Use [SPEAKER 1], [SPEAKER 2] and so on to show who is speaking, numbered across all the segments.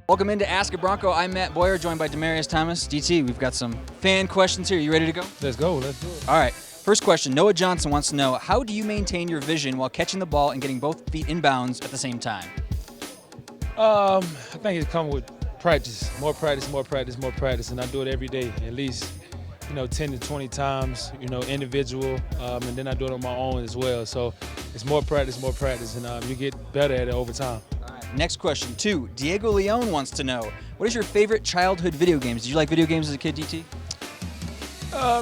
[SPEAKER 1] Welcome into Ask a Bronco. I'm Matt Boyer, joined by Demaryius Thomas. DT, we've got some fan questions here. You ready to go?
[SPEAKER 2] Let's go. Let's do it.
[SPEAKER 1] All right. First question. Noah Johnson wants to know, how do you maintain your vision while catching the ball and getting both feet in bounds at the same time?
[SPEAKER 2] I think it's come with practice. More practice, more practice, more practice. And I do it every day, at least, 10 to 20 times, individual. And then I do it on my own as well. So it's more practice, and you get better at it over time.
[SPEAKER 1] Next question, 2. Diego Leon wants to know, what is your favorite childhood video games? Did you like video games as a kid, DT?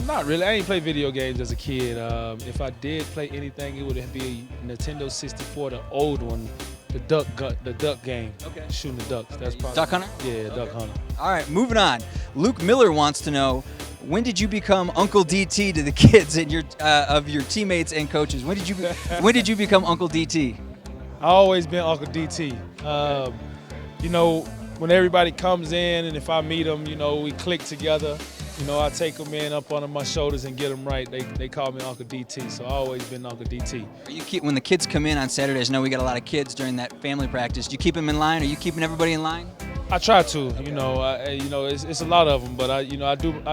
[SPEAKER 2] Not really. I ain't played video games as a kid. If I did play anything, it would be Nintendo 64, the old one, the duck game. Okay. Shooting the ducks. That's probably
[SPEAKER 1] Duck Hunter?
[SPEAKER 2] Yeah, Duck Hunter.
[SPEAKER 1] All right, moving on. Luke Miller wants to know, when did you become Uncle DT to the kids and of your teammates and coaches? When did you become Uncle DT?
[SPEAKER 2] I always been Uncle DT. When everybody comes in and if I meet them, we click together. I take them in up on my shoulders and get them right. They call me Uncle DT, so I always been Uncle DT.
[SPEAKER 1] When the kids come in on Saturdays, I know we got a lot of kids during that family practice. Do you keep them in line? Are you keeping everybody in line?
[SPEAKER 2] I try to. It's a lot of them, but I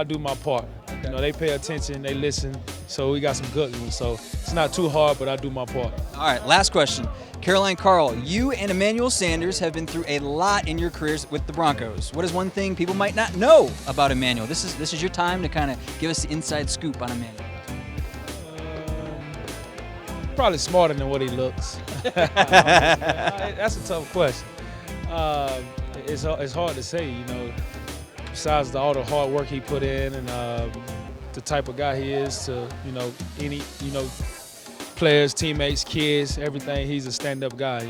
[SPEAKER 2] do my part. They pay attention, they listen. So we got some good ones. So it's not too hard, but I do my part.
[SPEAKER 1] All right, last question. Caroline Carl, you and Emmanuel Sanders have been through a lot in your careers with the Broncos. What is one thing people might not know about Emmanuel? This is your time to kind of give us the inside scoop on Emmanuel.
[SPEAKER 2] Probably smarter than what he looks. That's a tough question. It's hard to say, besides all the hard work he put in and the type of guy he is to, any, players, teammates, kids, everything. He's a stand-up guy,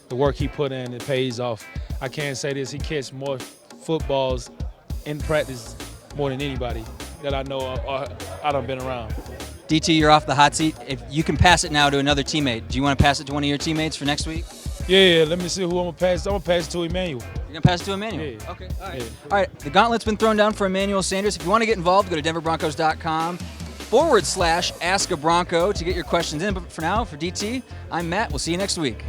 [SPEAKER 2] the work he put in, it pays off. I can't say this, he catches more footballs in practice more than anybody that I know or I done been around.
[SPEAKER 1] DT, you're off the hot seat. If you can pass it now to another teammate, do you want to pass it to one of your teammates for next week?
[SPEAKER 2] Yeah, let me see who I'm going to pass. I'm going to pass it to Emmanuel.
[SPEAKER 1] You're going to pass it to Emmanuel?
[SPEAKER 2] Yeah.
[SPEAKER 1] Okay, all right.
[SPEAKER 2] Yeah.
[SPEAKER 1] All right, the gauntlet's been thrown down for Emmanuel Sanders. If you want to get involved, go to denverbroncos.com/ask a Bronco to get your questions in. But for now, for DT, I'm Matt. We'll see you next week.